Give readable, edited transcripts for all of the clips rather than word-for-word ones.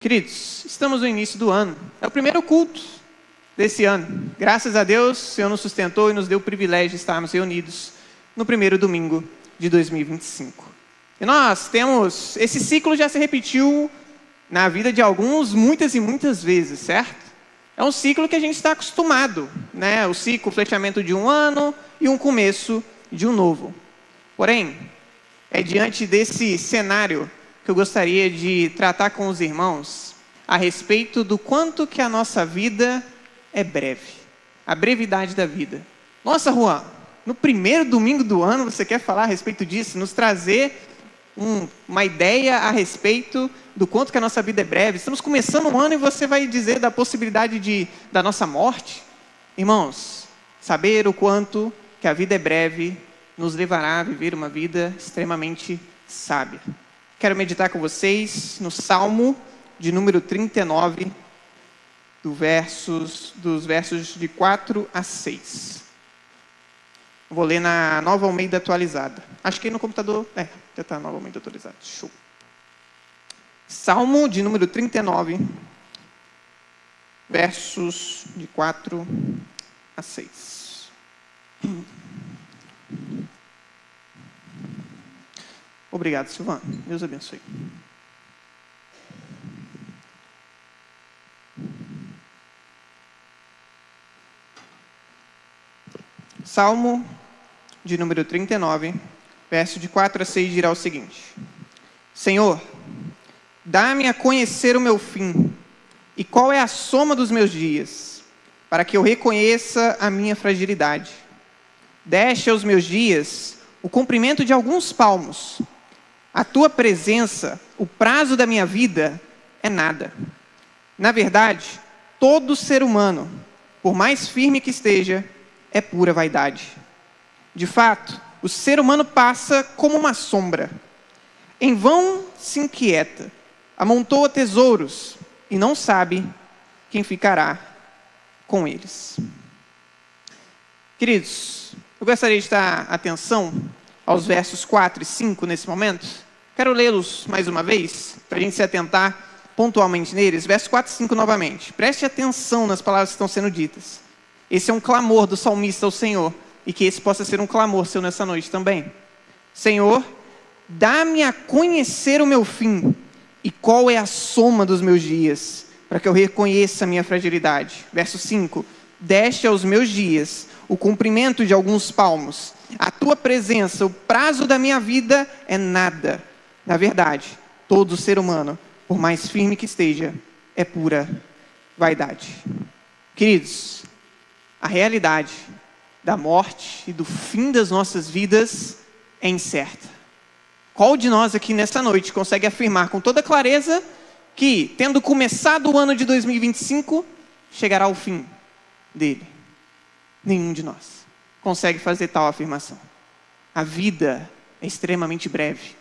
Queridos, estamos no início do ano. É o primeiro culto desse ano. Graças a Deus, o Senhor nos sustentou e nos deu o privilégio de estarmos reunidos no primeiro domingo de 2025. E nós temos... Esse ciclo já se repetiu na vida de alguns muitas e muitas vezes, certo? É um ciclo que a gente está acostumado, né? O ciclo, o fechamento de um ano e um começo de um novo. Porém, é diante desse cenário que eu gostaria de tratar com os irmãos a respeito do quanto que a nossa vida é breve. A brevidade da vida. Nossa, Juan, no primeiro domingo do ano você quer falar a respeito disso? Nos trazer uma ideia a respeito do quanto que a nossa vida é breve. Estamos começando um ano e você vai dizer da possibilidade da nossa morte? Irmãos, saber o quanto que a vida é breve nos levará a viver uma vida extremamente sábia. Quero meditar com vocês no Salmo de número 39, dos versos de 4 a 6. Vou ler na Nova Almeida atualizada. Acho que no computador... já está Nova Almeida atualizada. Show. Salmo de número 39, versos de 4 a 6. Obrigado, Silvano. Deus abençoe. Salmo de número 39, verso de 4 a 6 dirá o seguinte: Senhor, dá-me a conhecer o meu fim, e qual é a soma dos meus dias, para que eu reconheça a minha fragilidade. Deste aos meus dias o comprimento de alguns palmos. A tua presença, o prazo da minha vida, é nada. Na verdade, todo ser humano, por mais firme que esteja, é pura vaidade. De fato, o ser humano passa como uma sombra. Em vão se inquieta, amontoa tesouros e não sabe quem ficará com eles. Queridos, eu gostaria de dar atenção aos versos 4 e 5 nesse momento. Quero lê-los mais uma vez, para a gente se atentar pontualmente neles. Versos 4 e 5 novamente. Preste atenção nas palavras que estão sendo ditas. Esse é um clamor do salmista ao Senhor, e que esse possa ser um clamor seu nessa noite também. Senhor, dá-me a conhecer o meu fim, e qual é a soma dos meus dias, para que eu reconheça a minha fragilidade. Verso 5. Deste aos meus dias o comprimento de alguns palmos. A tua presença, o prazo da minha vida é nada. Na verdade, todo ser humano, por mais firme que esteja, é pura vaidade. Queridos, a realidade da morte e do fim das nossas vidas é incerta. Qual de nós aqui nessa noite consegue afirmar com toda clareza que, tendo começado o ano de 2025, chegará ao fim dele? Nenhum de nós consegue fazer tal afirmação. A vida é extremamente breve.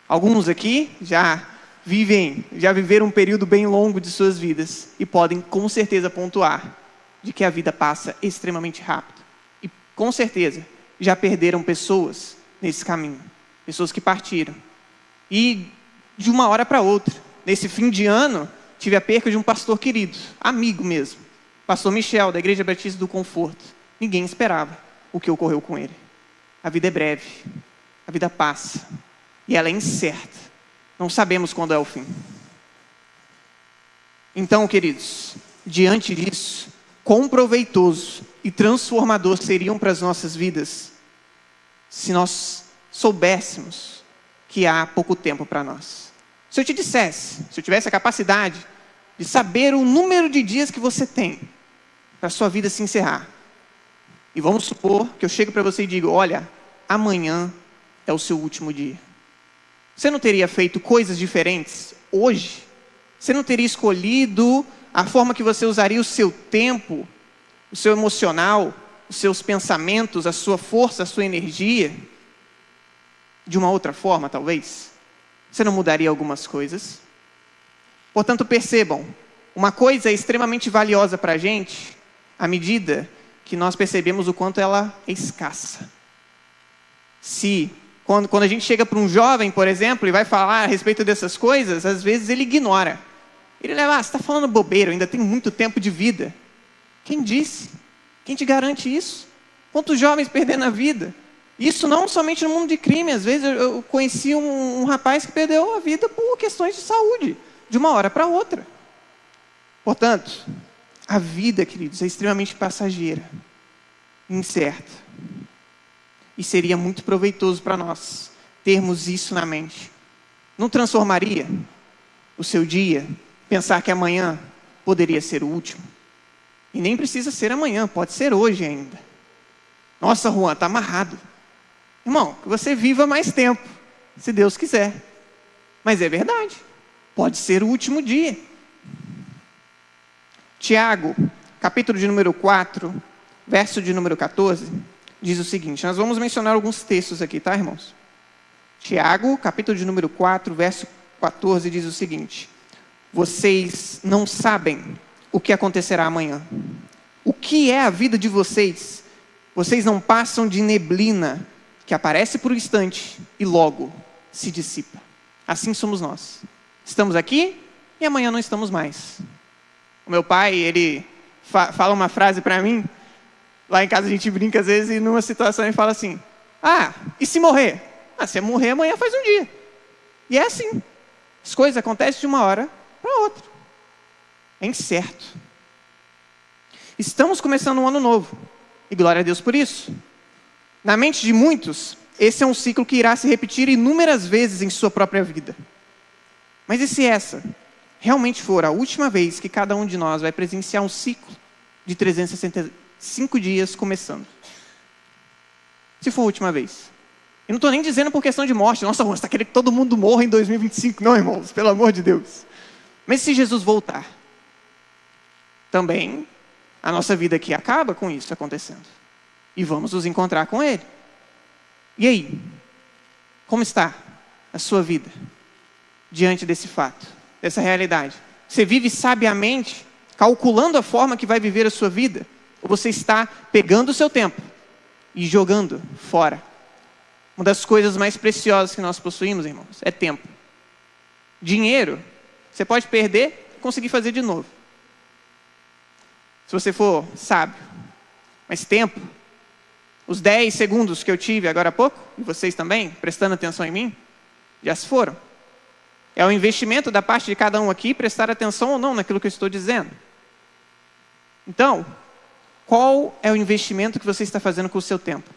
Alguns aqui já viveram um período bem longo de suas vidas e podem com certeza pontuar de que a vida passa extremamente rápido. E com certeza já perderam pessoas nesse caminho. Pessoas que partiram. E de uma hora para outra, nesse fim de ano, tive a perca de um pastor querido, amigo mesmo. Pastor Michel, da Igreja Batista do Conforto. Ninguém esperava o que ocorreu com ele. A vida é breve. A vida passa. E ela é incerta. Não sabemos quando é o fim. Então, queridos, diante disso, quão proveitoso e transformador seriam para as nossas vidas se nós soubéssemos que há pouco tempo para nós. Se eu te dissesse, se eu tivesse a capacidade de saber o número de dias que você tem para a sua vida se encerrar, e vamos supor que eu chego para você e digo, olha, amanhã é o seu último dia. Você não teria feito coisas diferentes hoje? Você não teria escolhido a forma que você usaria o seu tempo, o seu emocional, os seus pensamentos, a sua força, a sua energia, de uma outra forma, talvez? Você não mudaria algumas coisas? Portanto, percebam, uma coisa é extremamente valiosa para a gente, à medida que nós percebemos o quanto ela é escassa. Quando a gente chega para um jovem, por exemplo, e vai falar a respeito dessas coisas, às vezes ele ignora. Ele leva, você está falando bobeira, eu ainda tenho muito tempo de vida. Quem disse? Quem te garante isso? Quantos jovens perdendo a vida? Isso não somente no mundo de crime. Às vezes eu conheci um rapaz que perdeu a vida por questões de saúde, de uma hora para outra. Portanto, a vida, queridos, é extremamente passageira, incerta. E seria muito proveitoso para nós termos isso na mente. Não transformaria o seu dia pensar que amanhã poderia ser o último? E nem precisa ser amanhã, pode ser hoje ainda. Nossa, Juan, está amarrado. Irmão, que você viva mais tempo, se Deus quiser. Mas é verdade, pode ser o último dia. Tiago, capítulo de número 4, verso de número 14, diz o seguinte. Nós vamos mencionar alguns textos aqui, tá, irmãos? Tiago, capítulo de número 4, verso 14, diz o seguinte. Vocês não sabem o que acontecerá amanhã. O que é a vida de vocês? Vocês não passam de neblina que aparece por um instante e logo se dissipa. Assim somos nós. Estamos aqui e amanhã não estamos mais. O meu pai, ele fala uma frase para mim, lá em casa a gente brinca às vezes, e numa situação ele fala assim, e se morrer? Se eu morrer amanhã faz um dia. E é assim. As coisas acontecem de uma hora para outra. É incerto. Estamos começando um ano novo. E glória a Deus por isso. Na mente de muitos, esse é um ciclo que irá se repetir inúmeras vezes em sua própria vida. Mas e se essa realmente for a última vez que cada um de nós vai presenciar um ciclo de 365 dias começando? Se for a última vez. Eu não estou nem dizendo por questão de morte. Nossa, você está querendo que todo mundo morra em 2025. Não, irmãos, pelo amor de Deus. Mas se Jesus voltar, também a nossa vida aqui acaba com isso acontecendo. E vamos nos encontrar com Ele. E aí? Como está a sua vida diante desse fato, dessa realidade? Você vive sabiamente, calculando a forma que vai viver a sua vida? Ou você está pegando o seu tempo e jogando fora? Uma das coisas mais preciosas que nós possuímos, irmãos, é tempo. Dinheiro, você pode perder e conseguir fazer de novo. Se você for sábio. Mas tempo, os 10 segundos que eu tive agora há pouco, e vocês também, prestando atenção em mim, já se foram. É o investimento da parte de cada um aqui, prestar atenção ou não naquilo que eu estou dizendo. Então, qual é o investimento que você está fazendo com o seu tempo?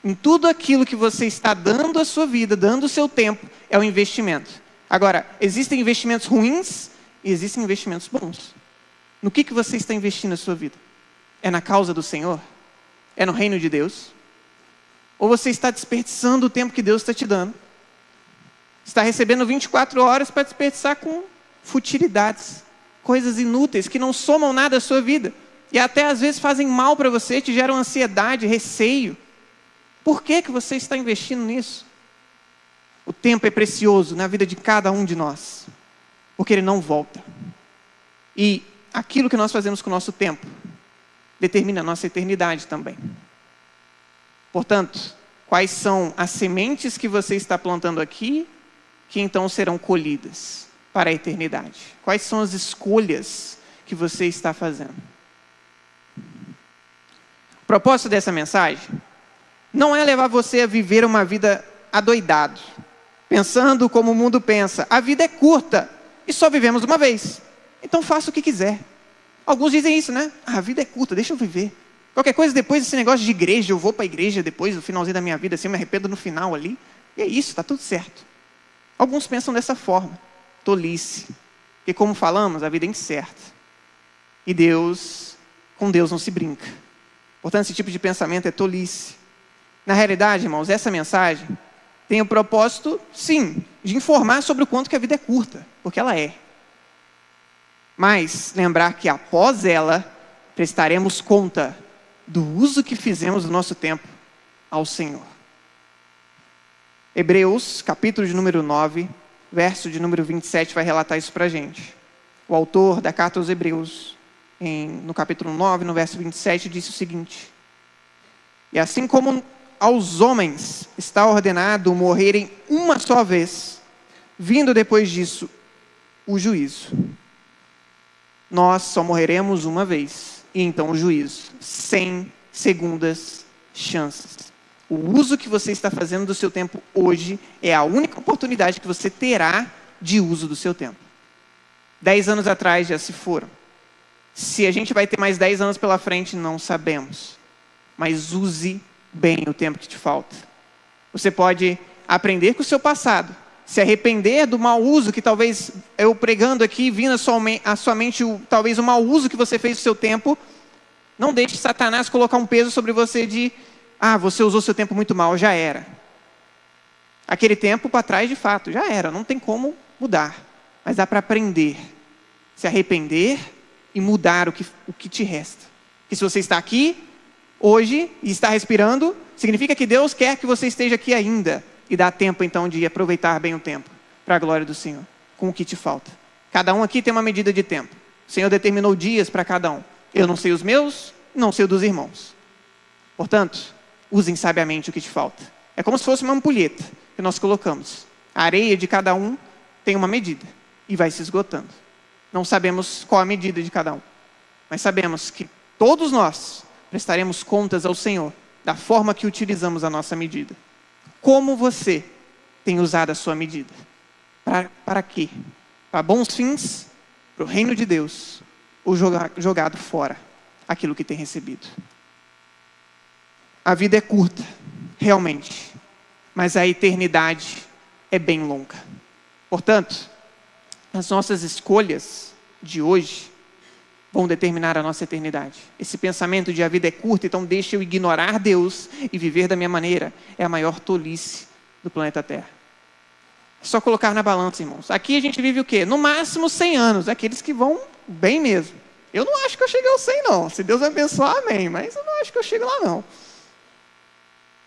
Em tudo aquilo que você está dando à sua vida, dando o seu tempo, é o investimento. Agora, existem investimentos ruins e existem investimentos bons. No que você está investindo a sua vida? É na causa do Senhor? É no reino de Deus? Ou você está desperdiçando o tempo que Deus está te dando? Está recebendo 24 horas para desperdiçar com futilidades, coisas inúteis que não somam nada à sua vida. E até às vezes fazem mal para você, te geram ansiedade, receio. Por que você está investindo nisso? O tempo é precioso na vida de cada um de nós, porque ele não volta. E aquilo que nós fazemos com o nosso tempo determina a nossa eternidade também. Portanto, quais são as sementes que você está plantando aqui, que então serão colhidas para a eternidade? Quais são as escolhas que você está fazendo? O propósito dessa mensagem não é levar você a viver uma vida adoidado, pensando como o mundo pensa. A vida é curta e só vivemos uma vez. Então faça o que quiser. Alguns dizem isso, né? A vida é curta, deixa eu viver. Qualquer coisa depois desse negócio de igreja, eu vou para a igreja depois, no finalzinho da minha vida, assim, eu me arrependo no final ali. E é isso, está tudo certo. Alguns pensam dessa forma. Tolice. Porque como falamos, a vida é incerta. E com Deus não se brinca. Portanto, esse tipo de pensamento é tolice. Na realidade, irmãos, essa mensagem tem o propósito, sim, de informar sobre o quanto que a vida é curta, porque ela é. Mas lembrar que após ela, prestaremos conta do uso que fizemos do nosso tempo ao Senhor. Hebreus, capítulo de número 9, verso de número 27, vai relatar isso para a gente. O autor da carta aos Hebreus, no capítulo 9, no verso 27, disse o seguinte: e assim como aos homens está ordenado morrerem uma só vez, vindo depois disso o juízo. nós só morreremos uma vez. E então o juízo, sem segundas chances. O uso que você está fazendo do seu tempo hoje é a única oportunidade que você terá de uso do seu tempo. 10 anos atrás já se foram. Se a gente vai ter mais 10 anos pela frente, não sabemos. Mas use bem o tempo que te falta. Você pode aprender com o seu passado, se arrepender do mau uso que talvez eu pregando aqui, vindo à sua mente talvez o mau uso que você fez do seu tempo. Não deixe Satanás colocar um peso sobre você de você usou seu tempo muito mal, já era. Aquele tempo para trás de fato, já era, não tem como mudar. Mas dá para aprender, se arrepender e mudar o que te resta. Que se você está aqui hoje e está respirando, significa que Deus quer que você esteja aqui ainda. E dá tempo então de aproveitar bem o tempo, para a glória do Senhor, com o que te falta. Cada um aqui tem uma medida de tempo. O Senhor determinou dias para cada um. Eu não sei os meus, não sei os dos irmãos. Portanto, usem sabiamente o que te falta. É como se fosse uma ampulheta que nós colocamos. A areia de cada um tem uma medida e vai se esgotando. Não sabemos qual a medida de cada um, mas sabemos que todos nós prestaremos contas ao Senhor da forma que utilizamos a nossa medida. Como você tem usado a sua medida? Para quê? Para bons fins? Para o reino de Deus? Ou jogado fora aquilo que tem recebido? A vida é curta, realmente, mas a eternidade é bem longa. Portanto, as nossas escolhas de hoje vão determinar a nossa eternidade. Esse pensamento de a vida é curta, então deixa eu ignorar Deus e viver da minha maneira, é a maior tolice do planeta Terra. É só colocar na balança, irmãos. Aqui a gente vive o quê? No máximo 100 anos, aqueles que vão bem mesmo. Eu não acho que eu cheguei aos 100 não. Se Deus me abençoar, amém. Mas eu não acho que eu chego lá não.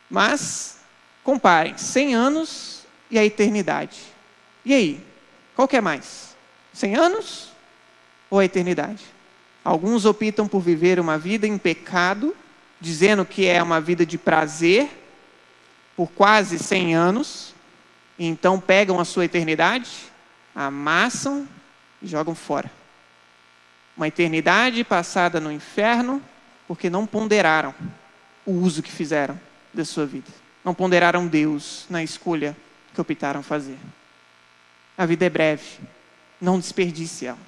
Mas, comparem, 100 anos e a eternidade. E aí? Qual que é mais? 100 anos ou a eternidade? Alguns optam por viver uma vida em pecado, dizendo que é uma vida de prazer, por quase 100 anos, e então pegam a sua eternidade, amassam e jogam fora. Uma eternidade passada no inferno, porque não ponderaram o uso que fizeram da sua vida. Não ponderaram Deus na escolha que optaram fazer. A vida é breve, não desperdice ela.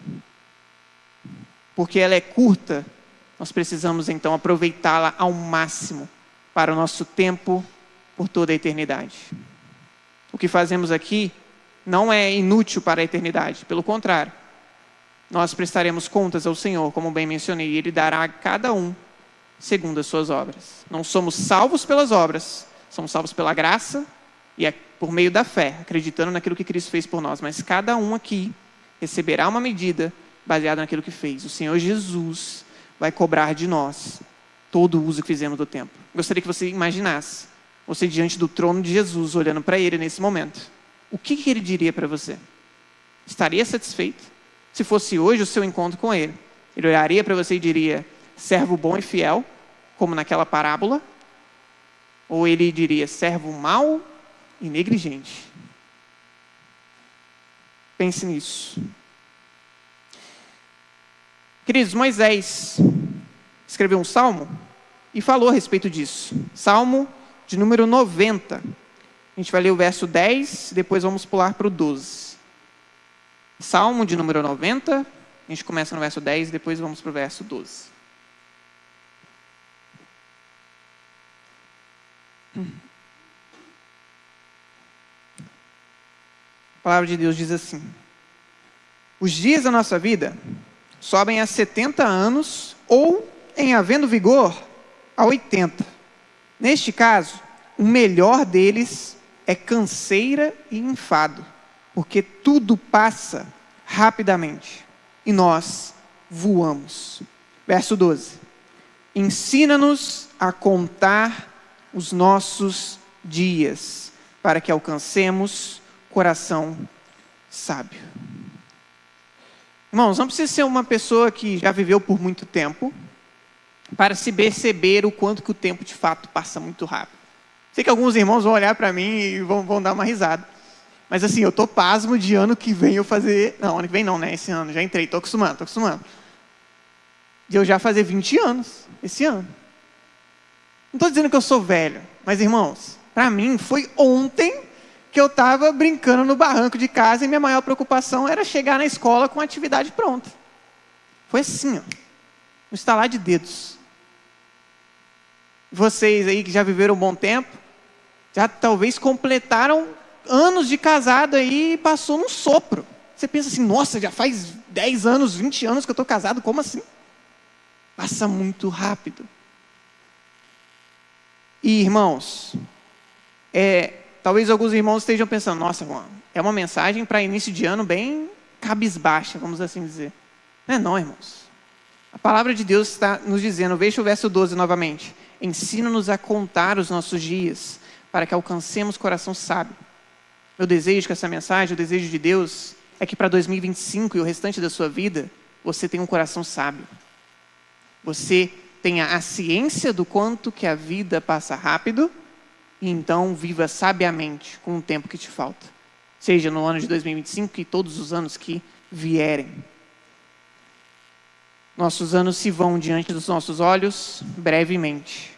Porque ela é curta, nós precisamos então aproveitá-la ao máximo para o nosso tempo por toda a eternidade. O que fazemos aqui não é inútil para a eternidade, pelo contrário. Nós prestaremos contas ao Senhor, como bem mencionei, e Ele dará a cada um segundo as suas obras. Não somos salvos pelas obras, somos salvos pela graça e por meio da fé, acreditando naquilo que Cristo fez por nós. Mas cada um aqui receberá uma medida baseada naquilo que fez. O Senhor Jesus vai cobrar de nós todo o uso que fizemos do tempo. Gostaria que você imaginasse você diante do trono de Jesus, olhando para Ele nesse momento. O que Ele diria para você? Estaria satisfeito? Se fosse hoje o seu encontro com Ele, Ele olharia para você e diria: servo bom e fiel, como naquela parábola? Ou Ele diria: servo mau e negligente? Pense nisso. Queridos, Moisés escreveu um salmo e falou a respeito disso. Salmo de número 90. A gente vai ler o verso 10, depois vamos pular para o 12. Salmo de número 90, a gente começa no verso 10, depois vamos para o verso 12. A palavra de Deus diz assim: os dias da nossa vida sobem a 70 anos, ou, em havendo vigor, a 80. Neste caso, o melhor deles é canseira e enfado, porque tudo passa rapidamente, e nós voamos. Verso 12. Ensina-nos a contar os nossos dias, para que alcancemos coração sábio. Irmãos, não precisa ser uma pessoa que já viveu por muito tempo para se perceber o quanto que o tempo de fato passa muito rápido. Sei que alguns irmãos vão olhar para mim e vão dar uma risada. Mas assim, eu estou pasmo de ano que vem eu fazer... Não, ano que vem não, né? Esse ano, já entrei, estou acostumando. de eu já fazer 20 anos esse ano. Não estou dizendo que eu sou velho, mas irmãos, para mim foi ontem que eu estava brincando no barranco de casa e minha maior preocupação era chegar na escola com a atividade pronta. Foi assim, ó, um estalar de dedos. Vocês aí que já viveram um bom tempo, já talvez completaram anos de casado aí e passou num sopro. Você pensa assim, nossa, já faz 10 anos, 20 anos que eu estou casado, como assim? Passa muito rápido. E irmãos, talvez alguns irmãos estejam pensando, nossa, mano, é uma mensagem para início de ano bem cabisbaixa, vamos assim dizer. Não, irmãos. A palavra de Deus está nos dizendo, veja o verso 12 novamente. Ensina-nos a contar os nossos dias, para que alcancemos coração sábio. Meu desejo com essa mensagem, o desejo de Deus, é que para 2025 e o restante da sua vida, você tenha um coração sábio. Você tenha a ciência do quanto que a vida passa rápido, e então viva sabiamente com o tempo que te falta. Seja no ano de 2025 e todos os anos que vierem. Nossos anos se vão diante dos nossos olhos brevemente.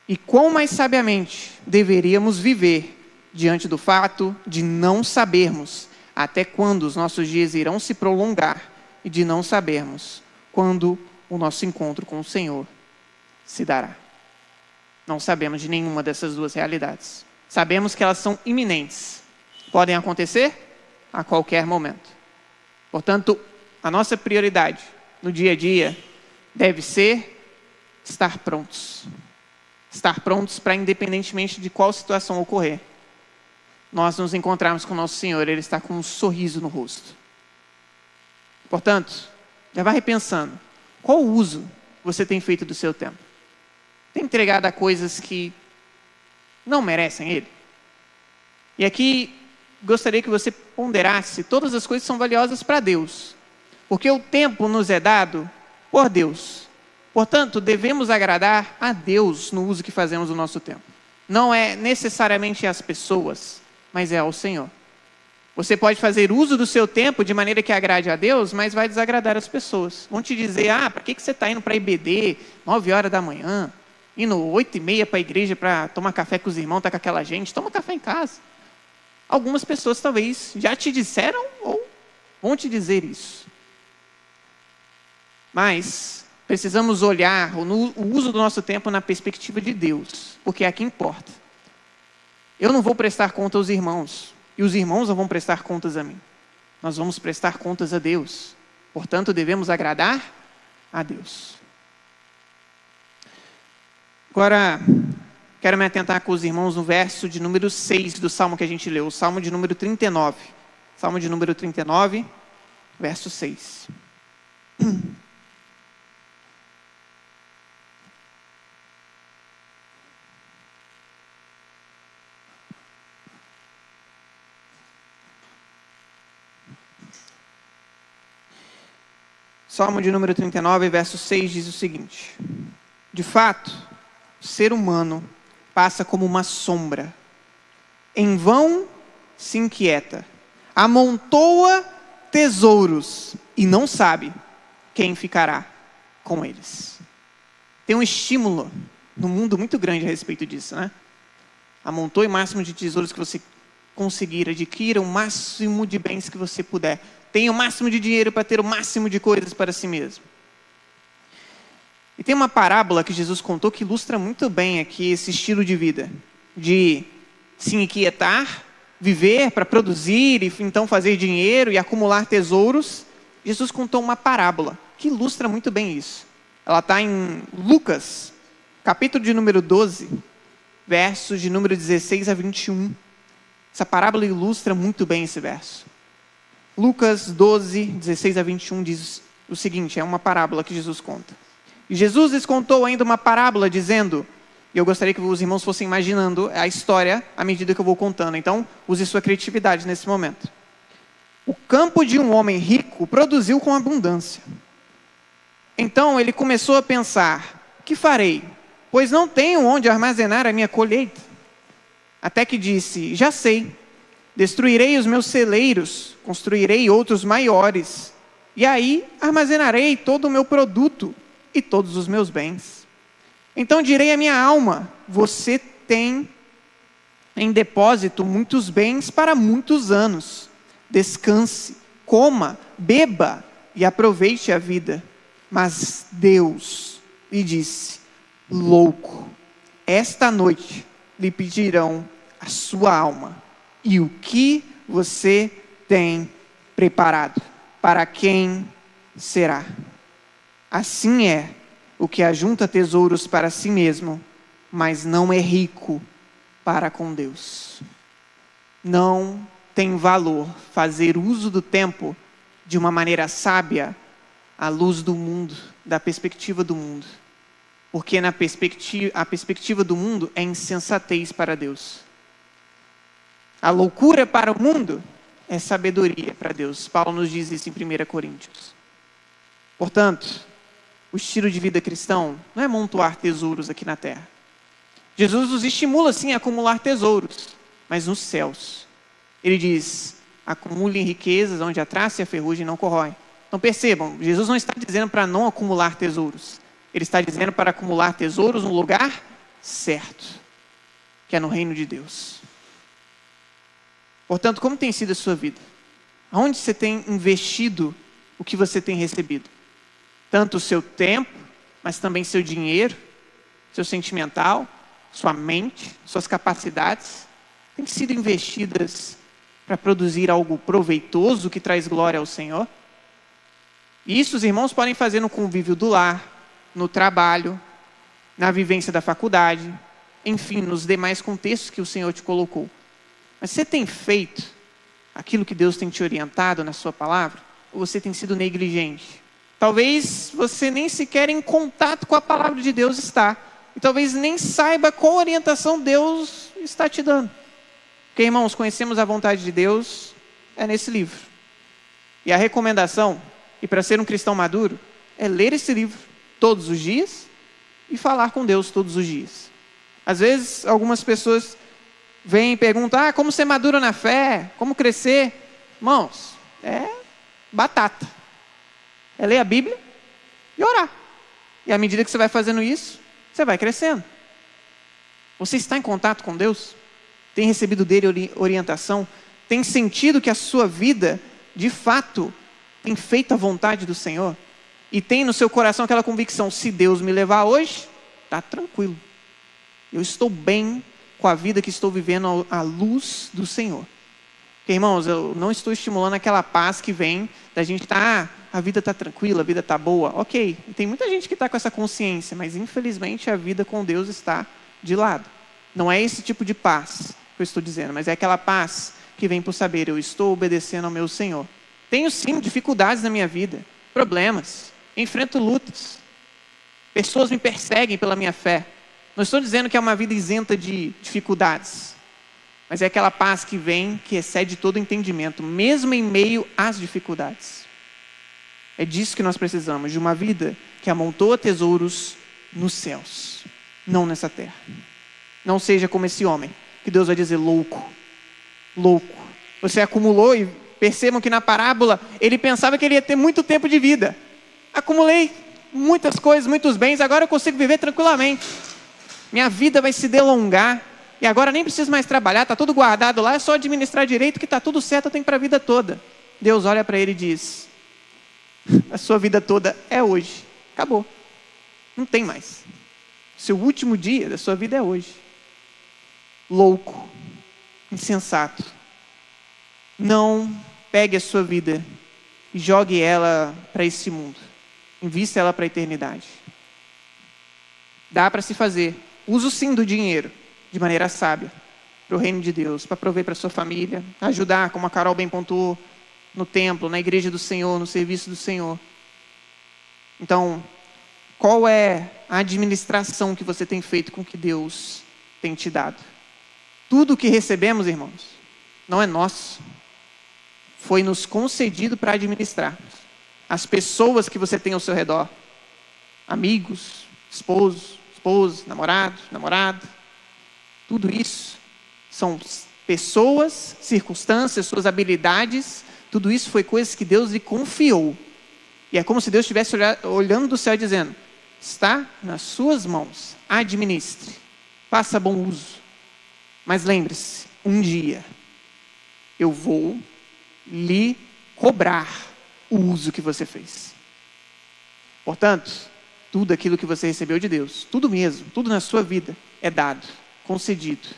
E quão mais sabiamente deveríamos viver diante do fato de não sabermos até quando os nossos dias irão se prolongar e de não sabermos quando o nosso encontro com o Senhor se dará. Não sabemos de nenhuma dessas duas realidades. Sabemos que elas são iminentes. Podem acontecer a qualquer momento. Portanto, a nossa prioridade no dia a dia deve ser estar prontos. Estar prontos para, independentemente de qual situação ocorrer, nós nos encontrarmos com o nosso Senhor, Ele está com um sorriso no rosto. Portanto, já vai repensando. Qual uso você tem feito do seu tempo? Tem entregado a coisas que não merecem Ele? E aqui, gostaria que você ponderasse, todas as coisas são valiosas para Deus. Porque o tempo nos é dado por Deus. Portanto, devemos agradar a Deus no uso que fazemos do nosso tempo. Não é necessariamente às pessoas, mas é ao Senhor. Você pode fazer uso do seu tempo de maneira que agrade a Deus, mas vai desagradar as pessoas. Vão te dizer, para que você está indo para a IBD 9 horas da manhã, indo 8h30 para a igreja para tomar café com os irmãos, tá com aquela gente, toma café em casa. Algumas pessoas talvez já te disseram ou vão te dizer isso. Mas precisamos olhar o uso do nosso tempo na perspectiva de Deus, porque é aqui importa. Eu não vou prestar conta aos irmãos, e os irmãos não vão prestar contas a mim. Nós vamos prestar contas a Deus. Portanto, devemos agradar a Deus. Agora, quero me atentar com os irmãos no verso de número 6 do Salmo que a gente leu, o Salmo de número 39. Salmo de número 39, verso 6. Salmo de número 39, verso 6 diz o seguinte: de fato, o ser humano passa como uma sombra. Em vão se inquieta, amontoa tesouros e não sabe quem ficará com eles. Tem um estímulo no mundo muito grande a respeito disso, né? Amontoe o máximo de tesouros que você conseguir, adquira o máximo de bens que você puder. Tenha o máximo de dinheiro para ter o máximo de coisas para si mesmo. E tem uma parábola que Jesus contou que ilustra muito bem aqui esse estilo de vida. De se inquietar, viver para produzir e então fazer dinheiro e acumular tesouros. Jesus contou uma parábola que ilustra muito bem isso. Ela está em Lucas, capítulo de número 12, versos de número 16 a 21. Essa parábola ilustra muito bem esse verso. Lucas 12, 16 a 21 diz o seguinte, é uma parábola que Jesus conta. E Jesus lhes contou ainda uma parábola dizendo, e eu gostaria que os irmãos fossem imaginando a história à medida que eu vou contando, então use sua criatividade nesse momento. O campo de um homem rico produziu com abundância. Então ele começou a pensar, que farei? Pois não tenho onde armazenar a minha colheita. Até que disse, já sei. Destruirei os meus celeiros, construirei outros maiores, e aí armazenarei todo o meu produto e todos os meus bens. Então direi à minha alma: você tem em depósito muitos bens para muitos anos. Descanse, coma, beba e aproveite a vida. Mas Deus lhe disse: louco, esta noite lhe pedirão a sua alma. E o que você tem preparado? Para quem será? Assim é o que ajunta tesouros para si mesmo, mas não é rico para com Deus. Não tem valor fazer uso do tempo de uma maneira sábia à luz do mundo, da perspectiva do mundo. Porque a perspectiva do mundo é insensatez para Deus. A loucura para o mundo é sabedoria para Deus. Paulo nos diz isso em 1 Coríntios. Portanto, o estilo de vida cristão não é amontoar tesouros aqui na terra. Jesus nos estimula sim a acumular tesouros, mas nos céus. Ele diz: acumulem riquezas onde a traça e a ferrugem não corroem. Então percebam, Jesus não está dizendo para não acumular tesouros. Ele está dizendo para acumular tesouros no lugar certo, que é no reino de Deus. Portanto, como tem sido a sua vida? Aonde você tem investido o que você tem recebido? Tanto o seu tempo, mas também seu dinheiro, seu sentimental, sua mente, suas capacidades, têm sido investidas para produzir algo proveitoso que traz glória ao Senhor? E isso os irmãos podem fazer no convívio do lar, no trabalho, na vivência da faculdade, enfim, nos demais contextos que o Senhor te colocou. Mas você tem feito aquilo que Deus tem te orientado na sua palavra? Ou você tem sido negligente? Talvez você nem sequer em contato com a palavra de Deus está. E talvez nem saiba qual orientação Deus está te dando. Porque, irmãos, conhecemos a vontade de Deus é nesse livro. E a recomendação, e para ser um cristão maduro, é ler esse livro todos os dias e falar com Deus todos os dias. Às vezes, algumas pessoas vêm e perguntam: como ser maduro na fé? Como crescer? Irmãos, é batata. É ler a Bíblia e orar. E à medida que você vai fazendo isso, você vai crescendo. Você está em contato com Deus? Tem recebido dele orientação? Tem sentido que a sua vida, de fato, tem feito a vontade do Senhor? E tem no seu coração aquela convicção: se Deus me levar hoje, está tranquilo. Eu estou bem com a vida que estou vivendo à luz do Senhor. Porque, irmãos, eu não estou estimulando aquela paz que vem da gente estar, a vida está tranquila, a vida está boa. Ok, tem muita gente que está com essa consciência, mas infelizmente a vida com Deus está de lado. Não é esse tipo de paz que eu estou dizendo, mas é aquela paz que vem por saber: eu estou obedecendo ao meu Senhor. Tenho sim dificuldades na minha vida, problemas, enfrento lutas. Pessoas me perseguem pela minha fé. Não estou dizendo que é uma vida isenta de dificuldades, mas é aquela paz que vem, que excede todo entendimento, mesmo em meio às dificuldades. É disso que nós precisamos, de uma vida que amontoa tesouros nos céus, não nessa terra. Não seja como esse homem, que Deus vai dizer: louco, louco. Você acumulou, e percebam que na parábola, ele pensava que ele ia ter muito tempo de vida. Acumulei muitas coisas, muitos bens, agora eu consigo viver tranquilamente. Minha vida vai se delongar, e agora nem preciso mais trabalhar, está tudo guardado lá, é só administrar direito que está tudo certo, eu tenho para a vida toda. Deus olha para ele e diz: a sua vida toda é hoje, acabou, não tem mais. Seu último dia da sua vida é hoje. Louco, insensato, não pegue a sua vida e jogue ela para esse mundo, invista ela para a eternidade. Dá para se fazer uso sim do dinheiro de maneira sábia para o reino de Deus, para prover para a sua família, ajudar, como a Carol bem pontuou, no templo, na igreja do Senhor, no serviço do Senhor. Então, qual é a administração que você tem feito com o que Deus tem te dado? Tudo o que recebemos, irmãos, não é nosso. Foi nos concedido para administrar. As pessoas que você tem ao seu redor, amigos, esposa, namorado, tudo isso são pessoas, circunstâncias, suas habilidades, tudo isso foi coisas que Deus lhe confiou E é como se Deus estivesse olhando do céu e dizendo: está nas suas mãos, administre, faça bom uso. Mas lembre-se, um dia eu vou lhe cobrar o uso que você fez. Portanto, tudo aquilo que você recebeu de Deus, tudo mesmo, tudo na sua vida é dado, concedido.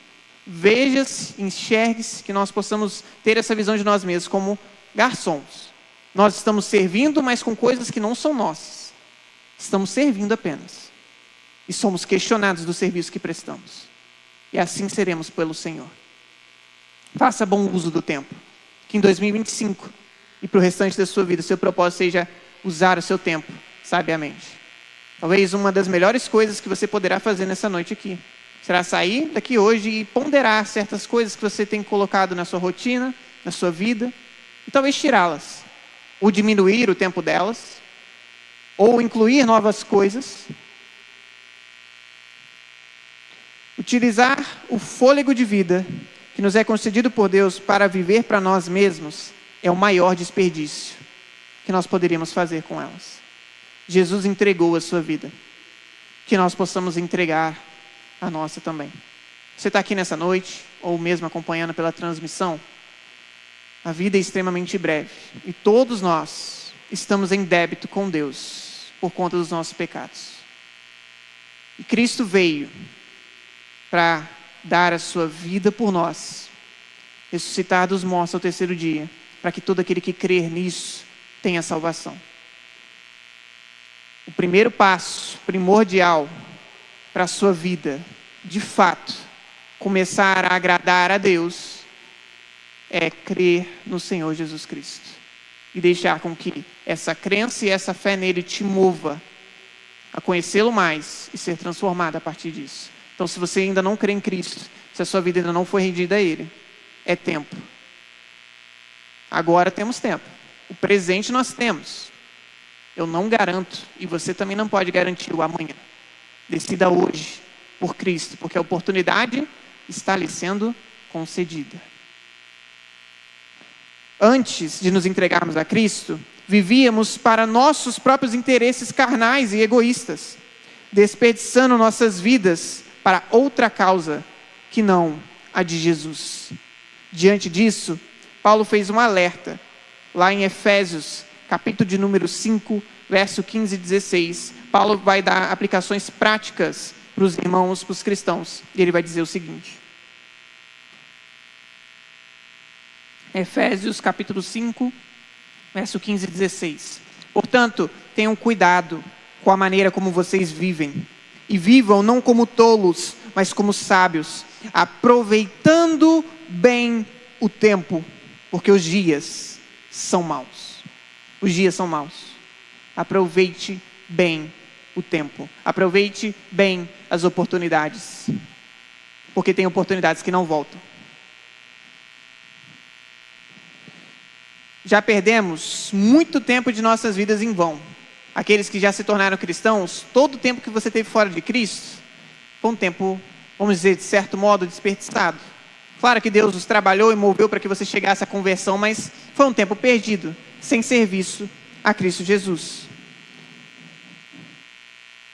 Veja-se, enxergue-se, que nós possamos ter essa visão de nós mesmos como garçons. Nós estamos servindo, mas com coisas que não são nossas. Estamos servindo apenas. E somos questionados do serviço que prestamos. E assim seremos pelo Senhor. Faça bom uso do tempo. Que em 2025 e para o restante da sua vida, seu propósito seja usar o seu tempo sabiamente. Talvez uma das melhores coisas que você poderá fazer nessa noite aqui será sair daqui hoje e ponderar certas coisas que você tem colocado na sua rotina, na sua vida, e talvez tirá-las, ou diminuir o tempo delas, ou incluir novas coisas. Utilizar o fôlego de vida que nos é concedido por Deus para viver para nós mesmos é o maior desperdício que nós poderíamos fazer com elas. Jesus entregou a sua vida, que nós possamos entregar a nossa também. Você está aqui nessa noite, ou mesmo acompanhando pela transmissão, a vida é extremamente breve, e todos nós estamos em débito com Deus, por conta dos nossos pecados. E Cristo veio para dar a sua vida por nós, ressuscitar dos mortos ao terceiro dia, para que todo aquele que crer nisso tenha salvação. O primeiro passo primordial para a sua vida, de fato, começar a agradar a Deus, é crer no Senhor Jesus Cristo. E deixar com que essa crença e essa fé nele te mova a conhecê-lo mais e ser transformado a partir disso. Então, se você ainda não crê em Cristo, se a sua vida ainda não foi rendida a Ele, é tempo. Agora temos tempo. O presente nós temos. Eu não garanto, e você também não pode garantir o amanhã. Decida hoje por Cristo, porque a oportunidade está lhe sendo concedida. Antes de nos entregarmos a Cristo, vivíamos para nossos próprios interesses carnais e egoístas, desperdiçando nossas vidas para outra causa que não a de Jesus. Diante disso, Paulo fez um alerta, lá em Efésios, capítulo de número 5, verso 15 e 16. Paulo vai dar aplicações práticas para os irmãos, para os cristãos. E ele vai dizer o seguinte. Efésios, capítulo 5, verso 15 e 16. Portanto, tenham cuidado com a maneira como vocês vivem. E vivam não como tolos, mas como sábios, aproveitando bem o tempo, porque os dias são maus. Os dias são maus. Aproveite bem o tempo. Aproveite bem as oportunidades. Porque tem oportunidades que não voltam. Já perdemos muito tempo de nossas vidas em vão. Aqueles que já se tornaram cristãos, todo o tempo que você teve fora de Cristo, foi um tempo, vamos dizer, de certo modo, desperdiçado. Claro que Deus os trabalhou e moveu para que você chegasse à conversão, mas foi um tempo perdido, sem serviço a Cristo Jesus.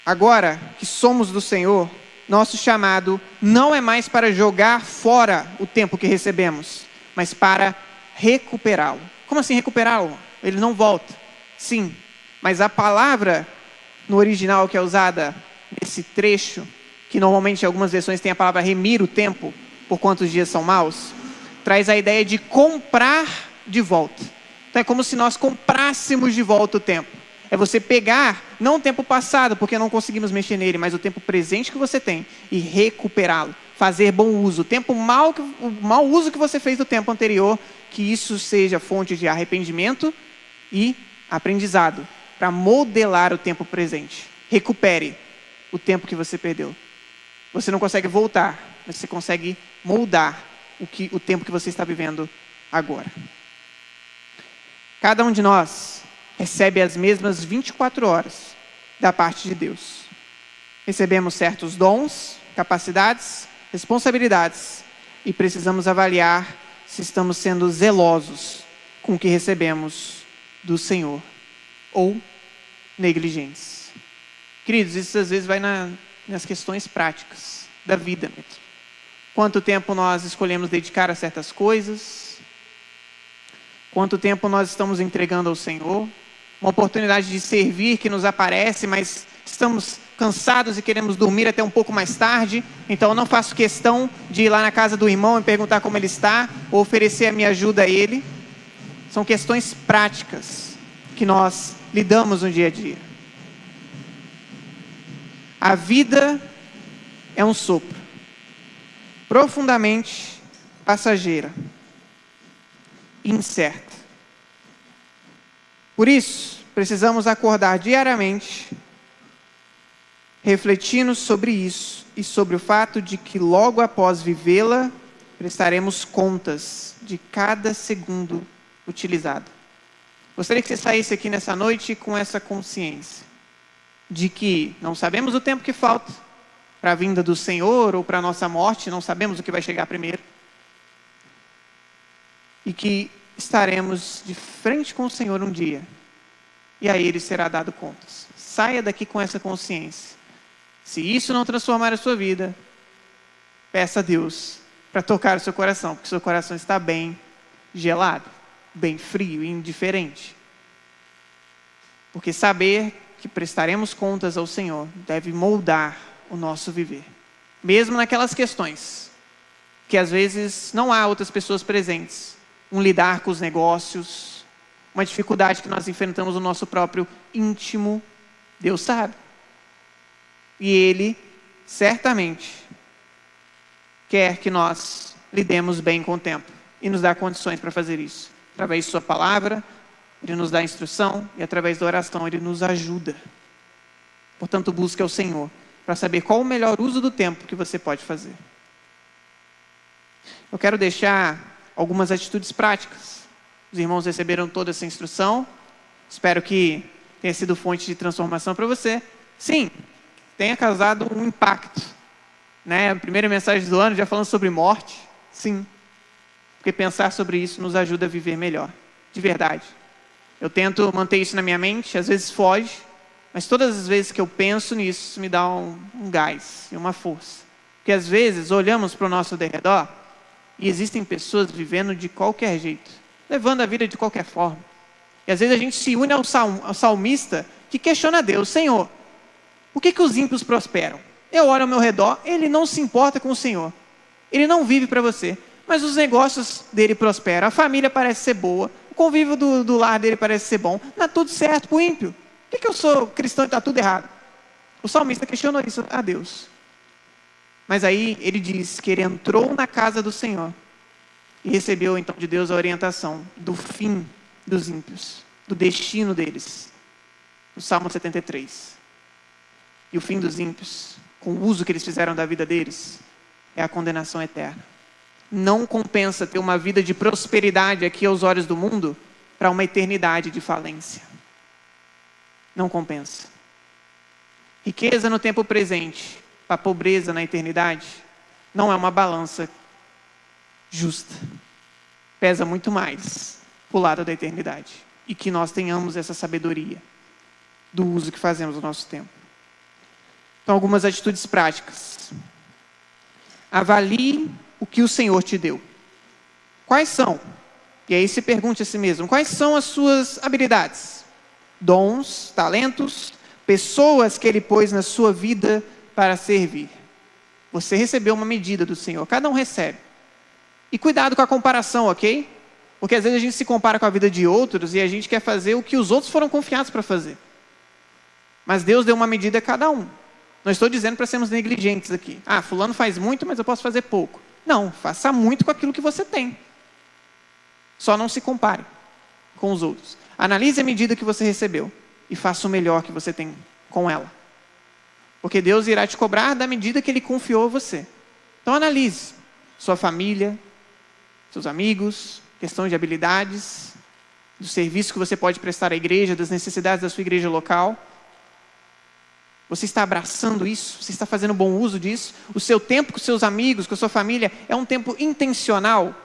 Agora que somos do Senhor, nosso chamado não é mais para jogar fora o tempo que recebemos, mas para recuperá-lo. Como assim recuperá-lo? Ele não volta. Sim, mas a palavra no original que é usada nesse trecho, que normalmente em algumas versões tem a palavra remir o tempo, por quantos dias são maus, traz a ideia de comprar de volta. Então é como se nós comprássemos de volta o tempo. É você pegar, não o tempo passado, porque não conseguimos mexer nele, mas o tempo presente que você tem e recuperá-lo. Fazer bom uso. O mau uso que você fez do tempo anterior, que isso seja fonte de arrependimento e aprendizado, para modelar o tempo presente. Recupere o tempo que você perdeu. Você não consegue voltar, mas você consegue moldar o tempo que você está vivendo agora. Cada um de nós recebe as mesmas 24 horas da parte de Deus. Recebemos certos dons, capacidades, responsabilidades e precisamos avaliar se estamos sendo zelosos com o que recebemos do Senhor ou negligentes. Queridos, isso às vezes vai nas questões práticas da vida mesmo. Quanto tempo nós escolhemos dedicar a certas coisas? Quanto tempo nós estamos entregando ao Senhor? Uma oportunidade de servir que nos aparece, mas estamos cansados e queremos dormir até um pouco mais tarde, então eu não faço questão de ir lá na casa do irmão e perguntar como ele está, ou oferecer a minha ajuda a ele. São questões práticas que nós lidamos no dia a dia. A vida é um sopro, profundamente passageira, incerta. Por isso, precisamos acordar diariamente, refletindo sobre isso e sobre o fato de que logo após vivê-la, prestaremos contas de cada segundo utilizado. Gostaria que você saísse aqui nessa noite com essa consciência de que não sabemos o tempo que falta para a vinda do Senhor ou para a nossa morte, não sabemos o que vai chegar primeiro. E que estaremos de frente com o Senhor um dia, e a Ele será dado contas. Saia daqui com essa consciência. Se isso não transformar a sua vida, peça a Deus para tocar o seu coração, porque o seu coração está bem gelado, bem frio e indiferente. Porque saber que prestaremos contas ao Senhor deve moldar o nosso viver. Mesmo naquelas questões que às vezes não há outras pessoas presentes. Um lidar com os negócios, uma dificuldade que nós enfrentamos no nosso próprio íntimo, Deus sabe. E Ele, certamente, quer que nós lidemos bem com o tempo e nos dá condições para fazer isso. Através de Sua palavra, Ele nos dá instrução e através da oração Ele nos ajuda. Portanto, busque ao Senhor para saber qual o melhor uso do tempo que você pode fazer. Eu quero deixar algumas atitudes práticas. Os irmãos receberam toda essa instrução. Espero que tenha sido fonte de transformação para você. Sim, tenha causado um impacto. A primeira mensagem do ano já falando sobre morte. Sim, porque pensar sobre isso nos ajuda a viver melhor. De verdade. Eu tento manter isso na minha mente, às vezes foge, mas todas as vezes que eu penso nisso, isso me dá um gás e uma força. Porque às vezes olhamos para o nosso derredor e existem pessoas vivendo de qualquer jeito, levando a vida de qualquer forma. E às vezes a gente se une ao salmista que questiona Deus: Senhor, por que os ímpios prosperam? Eu olho ao meu redor, ele não se importa com o Senhor. Ele não vive para você. Mas os negócios dele prosperam, a família parece ser boa, o convívio do lar dele parece ser bom. Não é tudo certo para o ímpio. Por que eu sou cristão e está tudo errado? O salmista questionou isso a Deus. Mas aí ele diz que ele entrou na casa do Senhor e recebeu então de Deus a orientação do fim dos ímpios, do destino deles. No Salmo 73. E o fim dos ímpios, com o uso que eles fizeram da vida deles, é a condenação eterna. Não compensa ter uma vida de prosperidade aqui aos olhos do mundo para uma eternidade de falência. Não compensa. Riqueza no tempo presente, para a pobreza na eternidade, não é uma balança justa. Pesa muito mais para o lado da eternidade. E que nós tenhamos essa sabedoria do uso que fazemos do nosso tempo. Então, algumas atitudes práticas. Avalie o que o Senhor te deu. Quais são? E aí se pergunte a si mesmo: quais são as suas habilidades? Dons, talentos, pessoas que Ele pôs na sua vida para servir. Você recebeu uma medida do Senhor. Cada um recebe. E cuidado com a comparação, ok? Porque às vezes a gente se compara com a vida de outros e a gente quer fazer o que os outros foram confiados para fazer. Mas Deus deu uma medida a cada um. Não estou dizendo para sermos negligentes aqui. Fulano faz muito, mas eu posso fazer pouco. Não, faça muito com aquilo que você tem. Só não se compare com os outros. Analise a medida que você recebeu e faça o melhor que você tem com ela. Porque Deus irá te cobrar da medida que Ele confiou a você. Então analise sua família, seus amigos, questão de habilidades, do serviço que você pode prestar à igreja, das necessidades da sua igreja local. Você está abraçando isso? Você está fazendo bom uso disso? O seu tempo com seus amigos, com a sua família, é um tempo intencional?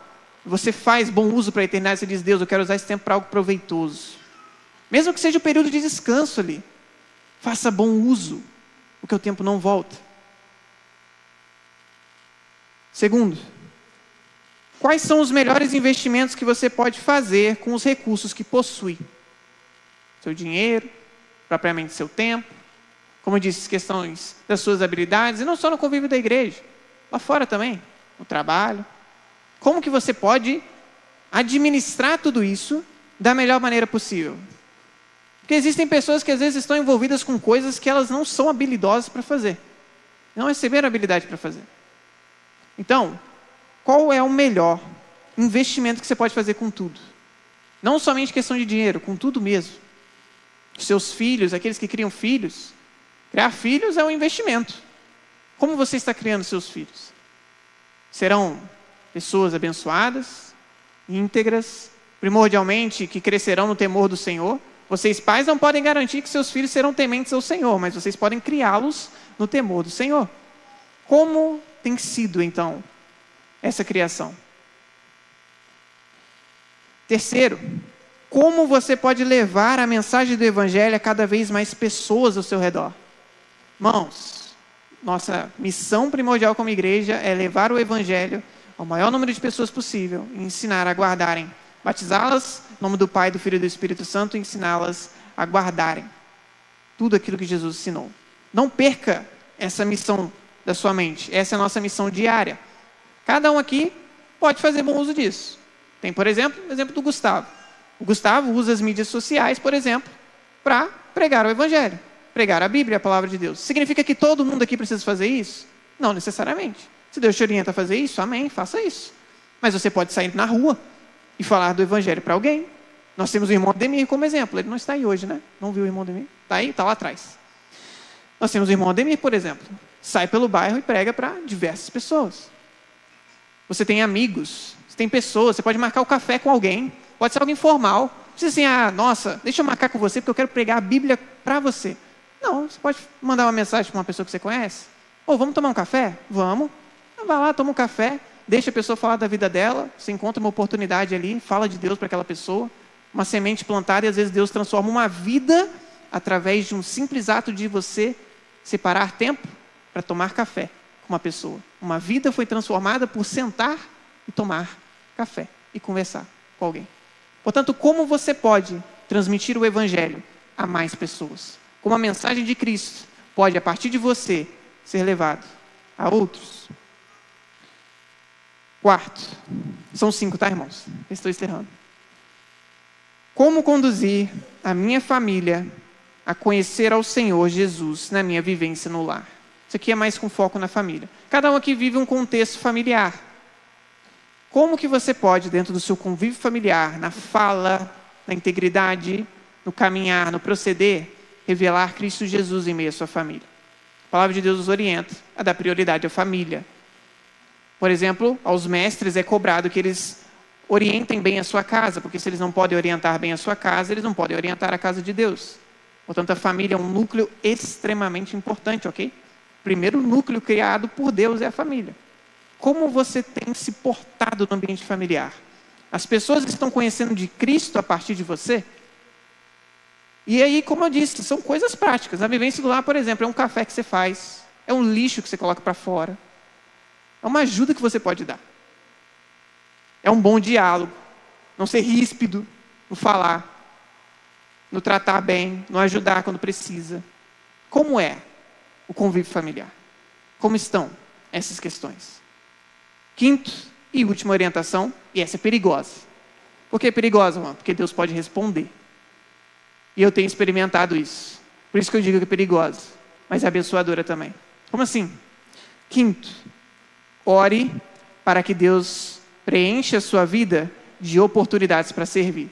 Você faz bom uso para a eternidade? Você diz: Deus, eu quero usar esse tempo para algo proveitoso. Mesmo que seja o período de descanso ali. Faça bom uso, porque o tempo não volta. Segundo, quais são os melhores investimentos que você pode fazer com os recursos que possui? Seu dinheiro, propriamente seu tempo, como eu disse, questões das suas habilidades, e não só no convívio da igreja, lá fora também, no trabalho. Como que você pode administrar tudo isso da melhor maneira possível? Porque existem pessoas que às vezes estão envolvidas com coisas que elas não são habilidosas para fazer. Não receberam habilidade para fazer. Então, qual é o melhor investimento que você pode fazer com tudo? Não somente questão de dinheiro, com tudo mesmo. Seus filhos, aqueles que criam filhos. Criar filhos é um investimento. Como você está criando seus filhos? Serão pessoas abençoadas, íntegras, primordialmente que crescerão no temor do Senhor. Vocês pais não podem garantir que seus filhos serão tementes ao Senhor, mas vocês podem criá-los no temor do Senhor. Como tem sido, então, essa criação? Terceiro, como você pode levar a mensagem do Evangelho a cada vez mais pessoas ao seu redor? Irmãos, nossa missão primordial como igreja é levar o Evangelho ao maior número de pessoas possível e ensinar a guardarem, batizá-las em nome do Pai, do Filho e do Espírito Santo e ensiná-las a guardarem tudo aquilo que Jesus ensinou. Não perca essa missão da sua mente. Essa é a nossa missão diária. Cada um aqui pode fazer bom uso disso. Tem, por exemplo, o exemplo do Gustavo. O Gustavo usa as mídias sociais, por exemplo, para pregar o Evangelho, pregar a Bíblia, a Palavra de Deus. Significa que todo mundo aqui precisa fazer isso? Não necessariamente. Se Deus te orienta a fazer isso, amém, faça isso. Mas você pode sair na rua e falar do Evangelho para alguém. Nós temos o irmão Ademir como exemplo. Ele não está aí hoje, né? Não viu o irmão Ademir? Está aí? Está lá atrás. Nós temos o irmão Ademir, por exemplo. Sai pelo bairro e prega para diversas pessoas. Você tem amigos, você tem pessoas, você pode marcar o café com alguém, pode ser algo informal. Não precisa assim, nossa, deixa eu marcar com você porque eu quero pregar a Bíblia para você. Não, você pode mandar uma mensagem para uma pessoa que você conhece. Vamos tomar um café? Vamos. Vai lá, toma um café, deixa a pessoa falar da vida dela, você encontra uma oportunidade ali, fala de Deus para aquela pessoa, uma semente plantada e às vezes Deus transforma uma vida através de um simples ato de você separar tempo para tomar café com uma pessoa. Uma vida foi transformada por sentar e tomar café e conversar com alguém. Portanto, como você pode transmitir o Evangelho a mais pessoas? Como a mensagem de Cristo pode, a partir de você, ser levado a outros? Quarto, são 5, tá, irmãos? Estou encerrando. Como conduzir a minha família a conhecer ao Senhor Jesus na minha vivência no lar? Isso aqui é mais com foco na família. Cada um aqui vive um contexto familiar. Como que você pode, dentro do seu convívio familiar, na fala, na integridade, no caminhar, no proceder, revelar Cristo Jesus em meio à sua família? A palavra de Deus nos orienta a dar prioridade à família. Por exemplo, aos mestres é cobrado que eles orientem bem a sua casa, porque se eles não podem orientar bem a sua casa, eles não podem orientar a casa de Deus. Portanto, a família é um núcleo extremamente importante, ok? O primeiro núcleo criado por Deus é a família. Como você tem se portado no ambiente familiar? As pessoas estão conhecendo de Cristo a partir de você? E aí, como eu disse, são coisas práticas. A vivência do lar, por exemplo, é um café que você faz, é um lixo que você coloca para fora. É uma ajuda que você pode dar. É um bom diálogo. Não ser ríspido no falar, no tratar bem, no ajudar quando precisa. Como é o convívio familiar? Como estão essas questões? Quinto e última orientação, e essa é perigosa. Por que é perigosa, irmão? Porque Deus pode responder. E eu tenho experimentado isso. Por isso que eu digo que é perigosa, mas é abençoadora também. Como assim? Quinto, ore para que Deus preencha a sua vida de oportunidades para servir.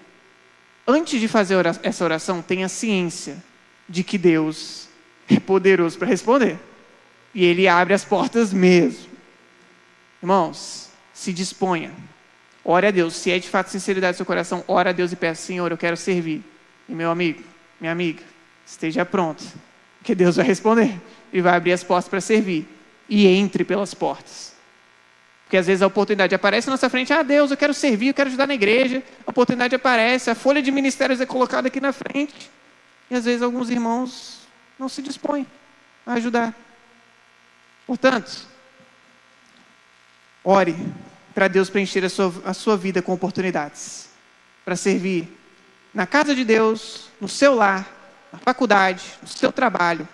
Antes de fazer essa oração, tenha ciência de que Deus é poderoso para responder. E Ele abre as portas mesmo. Irmãos, se disponha. Ore a Deus. Se é de fato sinceridade do seu coração, ore a Deus e peça: Senhor, eu quero servir. E meu amigo, minha amiga, esteja pronto. Porque Deus vai responder. E vai abrir as portas para servir. E entre pelas portas. Porque às vezes a oportunidade aparece na nossa frente. Deus, eu quero servir, eu quero ajudar na igreja. A oportunidade aparece, a folha de ministérios é colocada aqui na frente. E às vezes alguns irmãos não se dispõe a ajudar. Portanto, ore para Deus preencher a sua vida com oportunidades para servir na casa de Deus, no seu lar, na faculdade, no seu trabalho,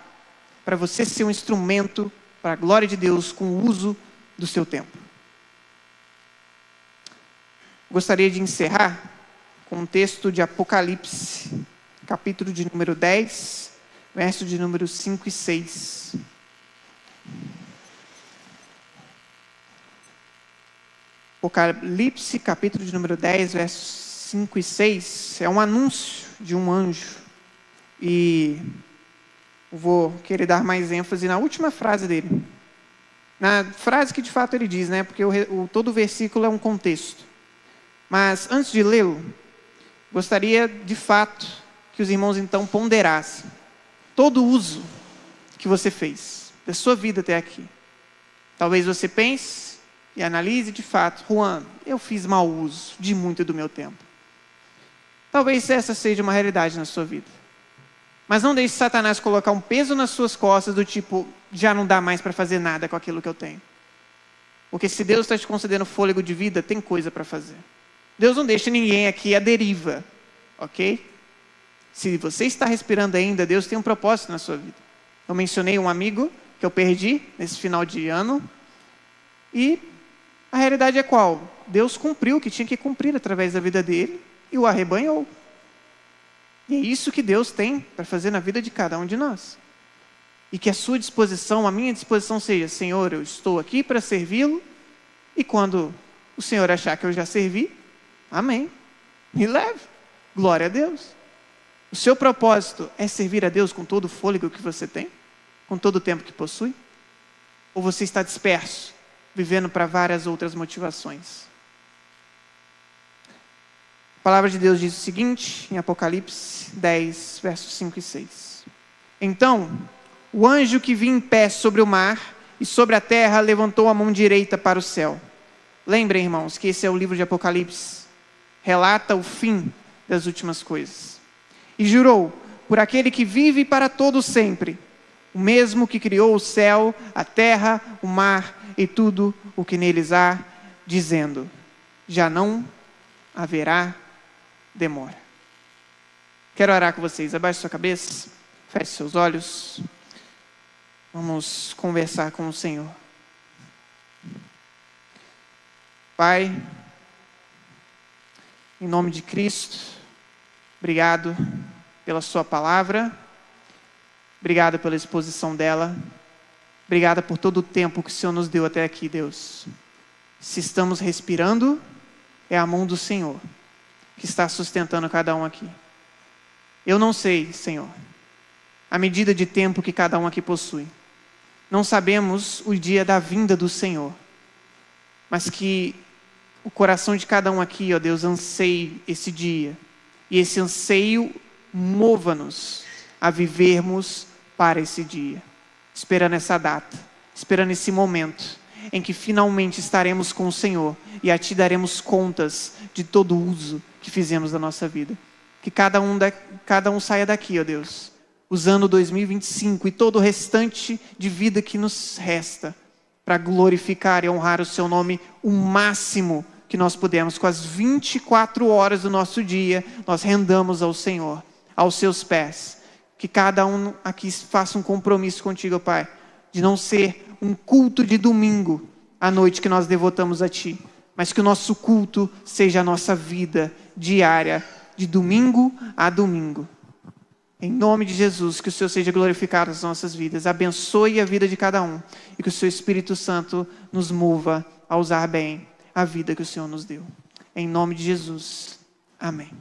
para você ser um instrumento para a glória de Deus com o uso do seu tempo. Gostaria de encerrar com um texto de Apocalipse, capítulo de número 10, verso de número 5 e 6. Apocalipse, capítulo de número 10, versos 5 e 6, é um anúncio de um anjo. E eu vou querer dar mais ênfase na última frase dele. Na frase que de fato ele diz, né? Porque todo o versículo é um contexto. Mas antes de lê-lo, gostaria de fato que os irmãos então ponderassem todo o uso que você fez da sua vida até aqui. Talvez você pense e analise de fato: Juan, eu fiz mau uso de muito do meu tempo. Talvez essa seja uma realidade na sua vida. Mas não deixe Satanás colocar um peso nas suas costas do tipo: já não dá mais para fazer nada com aquilo que eu tenho. Porque se Deus está te concedendo fôlego de vida, tem coisa para fazer. Deus não deixa ninguém aqui à deriva, ok? Se você está respirando ainda, Deus tem um propósito na sua vida. Eu mencionei um amigo que eu perdi nesse final de ano. E a realidade é qual? Deus cumpriu o que tinha que cumprir através da vida dele e o arrebanhou. E é isso que Deus tem para fazer na vida de cada um de nós. E que a sua disposição, a minha disposição seja: Senhor, eu estou aqui para servi-lo, e quando o Senhor achar que eu já servi, amém, me leve, glória a Deus. O seu propósito é servir a Deus com todo o fôlego que você tem? Com todo o tempo que possui? Ou você está disperso, vivendo para várias outras motivações? A palavra de Deus diz o seguinte, em Apocalipse 10, versos 5 e 6. Então, o anjo que vinha em pé sobre o mar e sobre a terra levantou a mão direita para o céu. Lembrem, irmãos, que esse é o livro de Apocalipse. Relata o fim das últimas coisas. E jurou por aquele que vive para todo sempre, o mesmo que criou o céu, a terra, o mar e tudo o que neles há, dizendo: já não haverá demora. Quero orar com vocês. Abaixe sua cabeça, feche seus olhos. Vamos conversar com o Senhor. Pai, em nome de Cristo, obrigado pela sua palavra, obrigado pela exposição dela, obrigado por todo o tempo que o Senhor nos deu até aqui, Deus. Se estamos respirando, é a mão do Senhor que está sustentando cada um aqui. Eu não sei, Senhor, a medida de tempo que cada um aqui possui. Não sabemos o dia da vinda do Senhor, mas que o coração de cada um aqui, ó Deus, anseie esse dia. E esse anseio mova-nos a vivermos para esse dia. Esperando essa data, esperando esse momento em que finalmente estaremos com o Senhor e a Ti daremos contas de todo o uso que fizemos da nossa vida. Que cada um saia daqui, ó Deus, usando 2025 e todo o restante de vida que nos resta, para glorificar e honrar o Seu nome o máximo que nós pudermos. Com as 24 horas do nosso dia, nós rendamos ao Senhor, aos Seus pés. Que cada um aqui faça um compromisso contigo, Pai, de não ser um culto de domingo à noite que nós devotamos a Ti, mas que o nosso culto seja a nossa vida diária, de domingo a domingo. Em nome de Jesus, que o Senhor seja glorificado nas nossas vidas. Abençoe a vida de cada um e que o Seu Espírito Santo nos mova a usar bem a vida que o Senhor nos deu. Em nome de Jesus. Amém.